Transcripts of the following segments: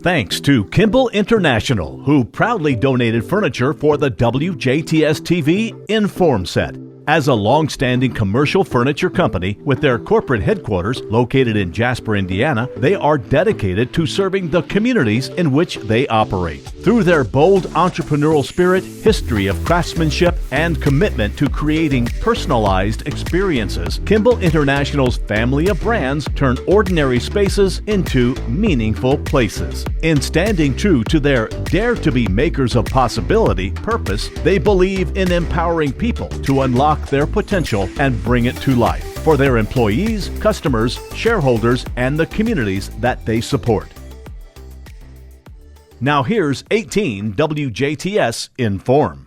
Thanks to Kimball International, who proudly donated furniture for the WJTS TV in.form set. As a long-standing commercial furniture company with their corporate headquarters located in Jasper, Indiana, they are dedicated to serving the communities in which they operate. Through their bold entrepreneurial spirit, history of craftsmanship, and commitment to creating personalized experiences, Kimball International's family of brands turn ordinary spaces into meaningful places. In standing true to their Dare to be Makers of Possibility purpose, they believe in empowering people to unlock their potential and bring it to life for their employees, customers, shareholders, and the communities that they support. Now here's 18 WJTS in.form.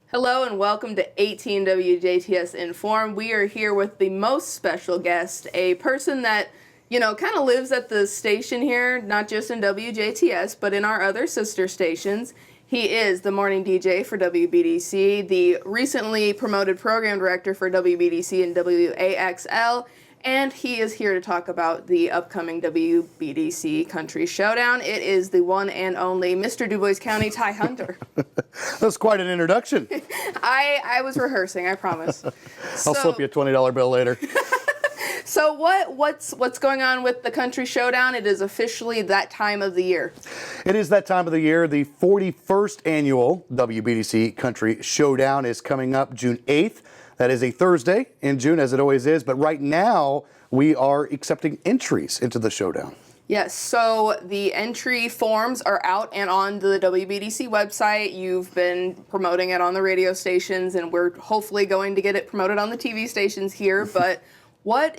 Hello and welcome to 18 WJTS in.form. We are here with the most special guest, a person that, kind of lives at the station here, not just in WJTS, but in our other sister stations. He is the morning DJ for WBDC, the recently promoted program director for WBDC and WAXL, and he is here to talk about the upcoming WBDC Country Showdown. It is the one and only Mr. Dubois County Ty Hunter. That's quite an introduction. I was rehearsing, I promise. I'll slip you a $20 bill later. So what's going on with the Country Showdown? It is officially that time of the year. It is that time of the year. The 41st annual WBDC Country Showdown is coming up June 8th. That is a Thursday in June, as it always is. But right now, we are accepting entries into the showdown. Yes, so the entry forms are out and on the WBDC website. You've been promoting it on the radio stations, and we're hopefully going to get it promoted on the TV stations here. But what's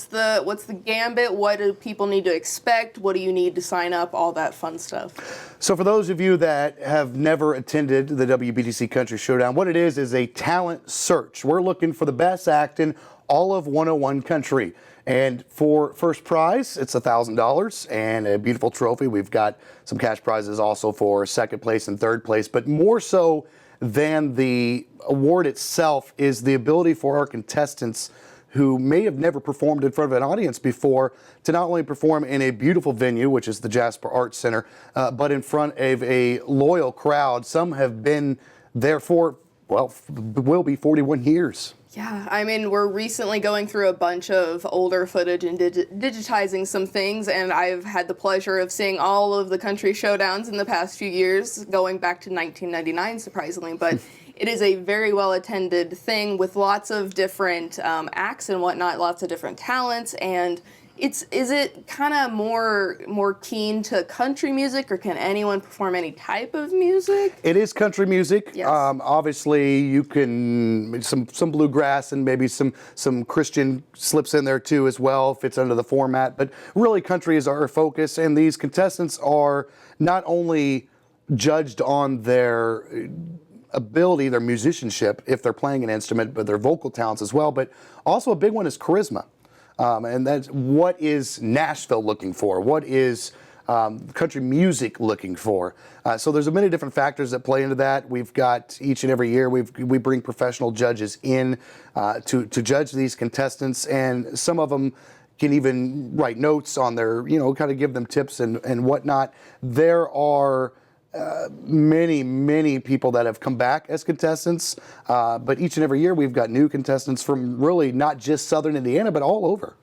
the gambit? What do people need to expect? What do you need to sign up? All that fun stuff. So for those of you that have never attended the WBDC Country Showdown, what it is a talent search. We're looking for the best act in all of 101 country. And for first prize, it's $1,000 and a beautiful trophy. We've got some cash prizes also for second place and third place. But more so than the award itself is the ability for our contestants who may have never performed in front of an audience before to not only perform in a beautiful venue, which is the Jasper Arts Center, but in front of a loyal crowd. Some have been there for, will be 41 years. Yeah, I mean, we're recently going through a bunch of older footage and digitizing some things, and I've had the pleasure of seeing all of the country showdowns in the past few years, going back to 1999, surprisingly, but it is a very well-attended thing with lots of different acts and whatnot, lots of different talents, and is it kind of more keen to country music, or can anyone perform any type of music? It is country music. Yes. Obviously, you can some bluegrass and maybe some Christian slips in there too as well, fits under the format. But really, country is our focus, and these contestants are not only judged on their ability, their musicianship, if they're playing an instrument, but their vocal talents as well. But also a big one is charisma. And that's what is Nashville looking for? What is country music looking for? So there's many different factors that play into that. We've got each and every year we bring professional judges in to judge these contestants, and some of them can even write notes on their, kind of give them tips and whatnot. There are many people that have come back as contestants, but each and every year we've got new contestants from really not just Southern Indiana, but all over.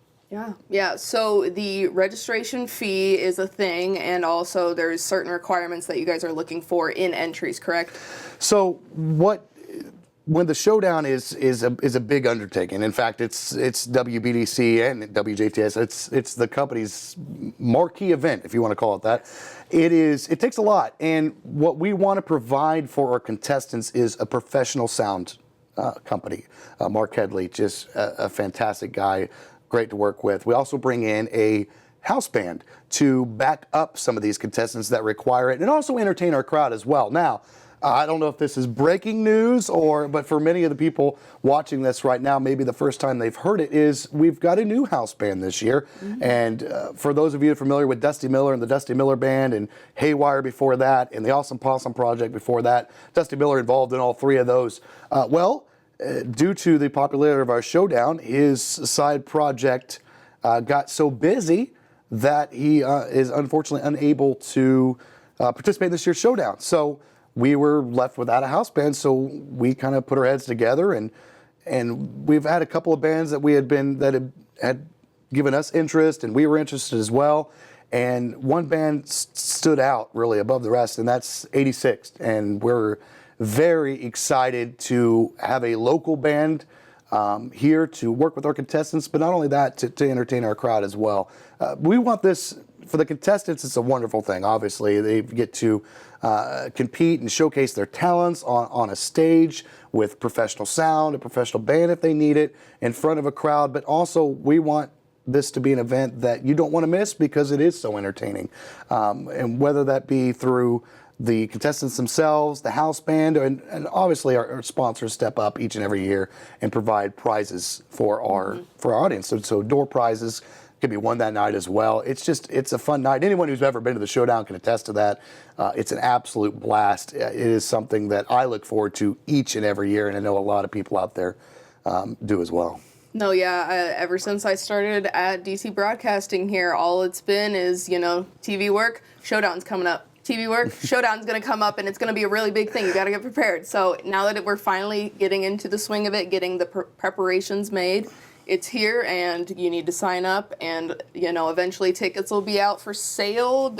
Yeah. So the registration fee is a thing, and also there's certain requirements that you guys are looking for in entries, correct? So when the showdown is a big undertaking. In fact, it's WBDC and WJTS. It's the company's marquee event, if you want to call it that. It takes a lot, and what we want to provide for our contestants is a professional sound company. Mark Headley, just a fantastic guy, great to work with. We also bring in a house band to back up some of these contestants that require it, and also entertain our crowd as well. Now, I don't know if this is breaking news but for many of the people watching this right now, maybe the first time they've heard it is we've got a new house band this year. Mm-hmm. And for those of you familiar with Dusty Miller and the Dusty Miller Band and Haywire before that and the Awesome Possum Project before that, Dusty Miller involved in all three of those. Due to the popularity of our showdown, his side project got so busy that he is unfortunately unable to participate in this year's showdown. So we were left without a house band, so we kind of put our heads together, and we've had a couple of bands that had given us interest, and we were interested as well. And one band stood out really above the rest, and that's 86. And we're very excited to have a local band here to work with our contestants, but not only that, to entertain our crowd as well. We want this, for the contestants, it's a wonderful thing. Obviously, they get to compete and showcase their talents on a stage with professional sound, a professional band if they need it, in front of a crowd. But also, we want this to be an event that you don't want to miss because it is so entertaining. And whether that be through the contestants themselves, the house band, and obviously our sponsors step up each and every year and provide prizes for our audience. So door prizes can be won that night as well. It's a fun night. Anyone who's ever been to the showdown can attest to that. It's an absolute blast. It is something that I look forward to each and every year, and I know a lot of people out there do as well. No, yeah, ever since I started at DC Broadcasting here, all it's been is, TV work, showdown's coming up. TV work, showdown's going to come up, and it's going to be a really big thing. You got to get prepared. So now that we're finally getting into the swing of it, getting the preparations made, it's here, and you need to sign up, and eventually tickets will be out for sale.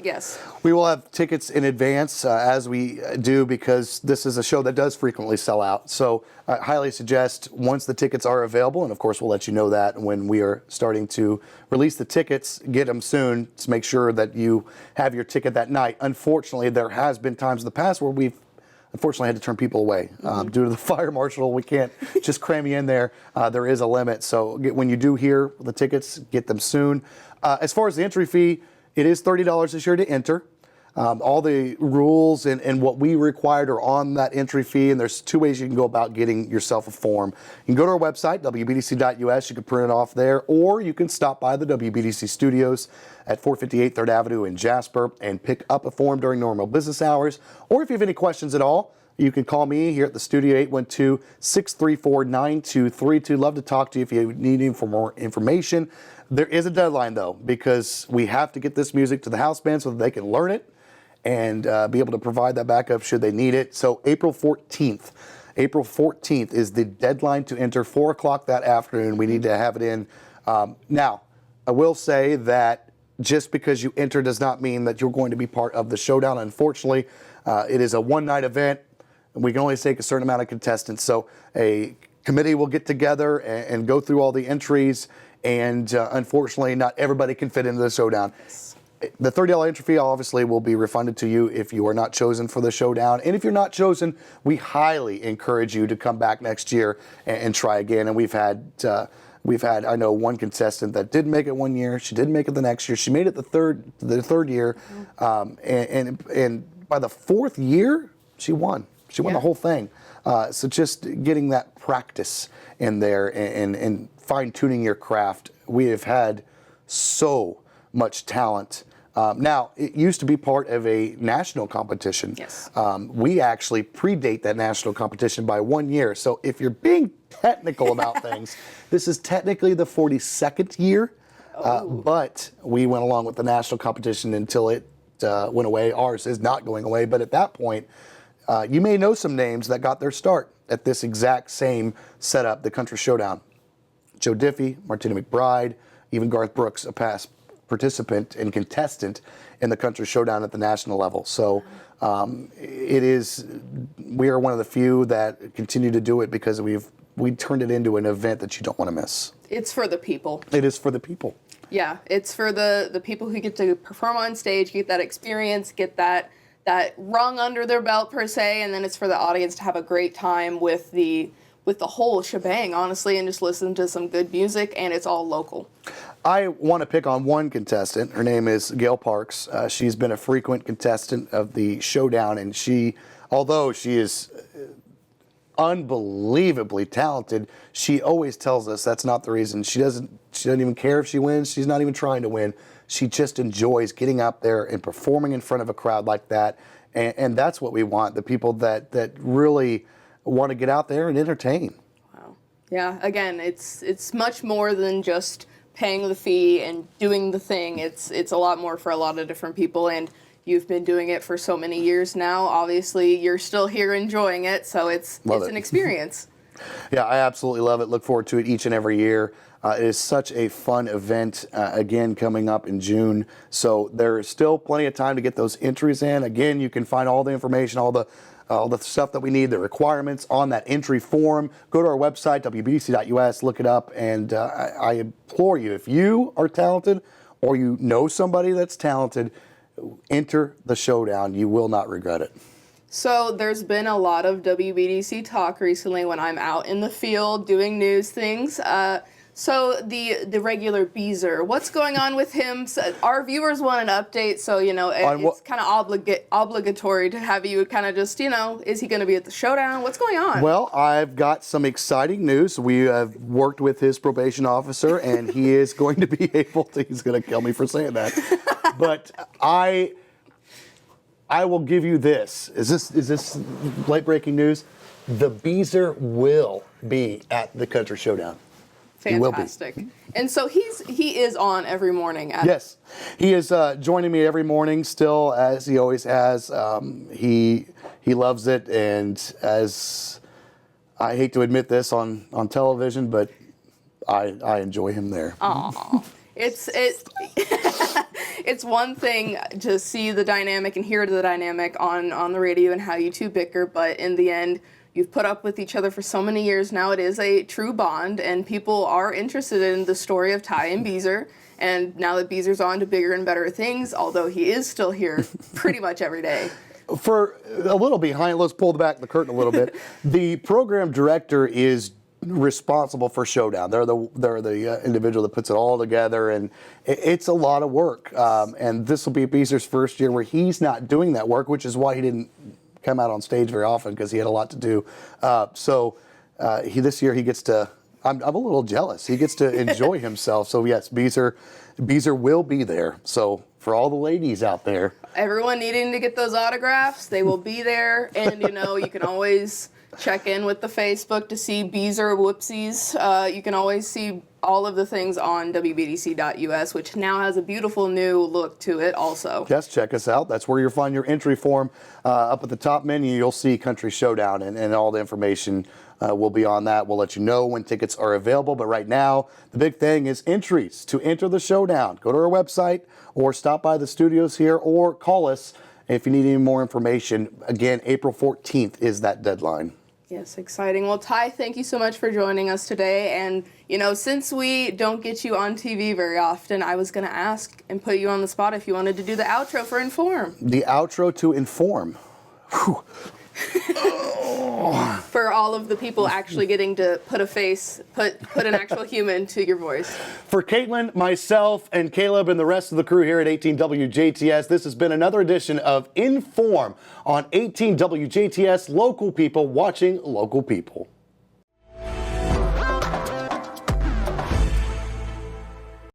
Yes. We will have tickets in advance as we do, because this is a show that does frequently sell out. So I highly suggest, once the tickets are available, and of course we'll let you know that when we are starting to release the tickets, get them soon to make sure that you have your ticket that night. Unfortunately, there has been times in the past where we've unfortunately had to turn people away due to the fire marshal. We can't just cram you in there. There is a limit. So when you do hear the tickets, get them soon. As far as the entry fee, it is $30 this year to enter. All the rules and what we required are on that entry fee, and there's two ways you can go about getting yourself a form. You can go to our website, wbdc.us, you can print it off there, or you can stop by the WBDC studios at 458 3rd Avenue in Jasper and pick up a form during normal business hours. Or if you have any questions at all, you can call me here at the studio, 812-634-9232. Love to talk to you if you need for more information. There is a deadline, though, because we have to get this music to the house band so that they can learn it and be able to provide that backup should they need it. So April 14th is the deadline to enter, 4 o'clock that afternoon. We need to have it in. Now, I will say that just because you enter does not mean that you're going to be part of the showdown. Unfortunately, it is a one-night event. We can only take a certain amount of contestants. So a committee will get together and go through all the entries, and unfortunately, not everybody can fit into the showdown. The $30 entry fee obviously will be refunded to you if you are not chosen for the showdown. And if you're not chosen, we highly encourage you to come back next year and try again. And we've had, I know, one contestant that didn't make it one year. She didn't make it the next year. She made it the third year. And by the fourth year, she won. She won the whole thing. So just getting that practice in there and fine-tuning your craft. We have had so much talent. Now, it used to be part of a national competition. Yes. We actually predate that national competition by 1 year. So if you're being technical about things, this is technically the 42nd year. But we went along with the national competition until it went away. Ours is not going away. But at that point, you may know some names that got their start at this exact same setup, the Country Showdown. Joe Diffie, Martina McBride, even Garth Brooks, a past participant and contestant in the Country Showdown at the national level. So we are one of the few that continue to do it because we turned it into an event that you don't want to miss. It's for the people. It is for the people. Yeah, it's for the people who get to perform on stage, get that experience, get that rung under their belt per se, and then it's for the audience to have a great time with the whole shebang, honestly, and just listen to some good music, and it's all local. I want to pick on one contestant. Her name is Gail Parks. She's been a frequent contestant of the showdown, and although she is unbelievably talented, she always tells us that's not the reason. She doesn't even care if she wins. She's not even trying to win. She just enjoys getting out there and performing in front of a crowd like that, and that's what we want, the people that really want to get out there and entertain. Wow. Yeah, again, it's much more than just paying the fee and doing the thing. It's a lot more for a lot of different people, and you've been doing it for so many years now. Obviously, you're still here enjoying it, so it's an experience. Yeah, I absolutely love it. Look forward to it each and every year. It is such a fun event, again, coming up in June. So there is still plenty of time to get those entries in. Again, you can find all the information, all the stuff that we need, the requirements on that entry form. Go to our website, WBDC.us, look it up, and I implore you, if you are talented or you know somebody that's talented, enter the showdown. You will not regret it. So there's been a lot of WBDC talk recently when I'm out in the field doing news things. So the regular Beezer, what's going on with him? So our viewers want an update, so it's kind of obligatory to have you kind of just is he going to be at the showdown? What's going on? Well, I've got some exciting news. We have worked with his probation officer, and he is going to be able to. He's going to kill me for saying that, but I will give you this. Is this late breaking news? The Beezer will be at the Country Showdown. Fantastic. And so he is on every morning. Yes, he is joining me every morning still, as he always has. He loves it, and as I hate to admit this on television, but I enjoy him there. Aww. It's one thing to see the dynamic and hear the dynamic on the radio and how you two bicker, but in the end, you've put up with each other for so many years now. It is a true bond, and people are interested in the story of Ty and Beezer. And now that Beezer's on to bigger and better things, although he is still here pretty much every day. For a little behind, let's pull back the curtain a little bit. The program director is responsible for Showdown. They're the individual that puts it all together, and it's a lot of work. And this will be Beezer's first year where he's not doing that work, which is why he didn't come out on stage very often, because he had a lot to do. This year he gets to. I'm a little jealous. He gets to enjoy himself. So yes, Beezer will be there. So for all the ladies out there, everyone needing to get those autographs, they will be there. And you can always check in with the Facebook to see Beezer whoopsies. You can always see all of the things on WBDC.us, which now has a beautiful new look to it also. Yes, check us out. That's where you'll find your entry form. Up at the top menu, you'll see Country Showdown, and all the information will be on that. We'll let you know when tickets are available. But right now, the big thing is entries to enter the showdown. Go to our website or stop by the studios here or call us if you need any more information. Again, April 14th is that deadline. Yes, exciting. Well, Ty, thank you so much for joining us today. And, since we don't get you on TV very often, I was going to ask and put you on the spot if you wanted to do the outro for Inform. The outro to Inform. Whew. For all of the people actually getting to put a face, put an actual human to your voice. For Kaitlyn, myself, and Caleb, and the rest of the crew here at 18 WJTS, this has been another edition of Inform on 18 WJTS, local people watching local people.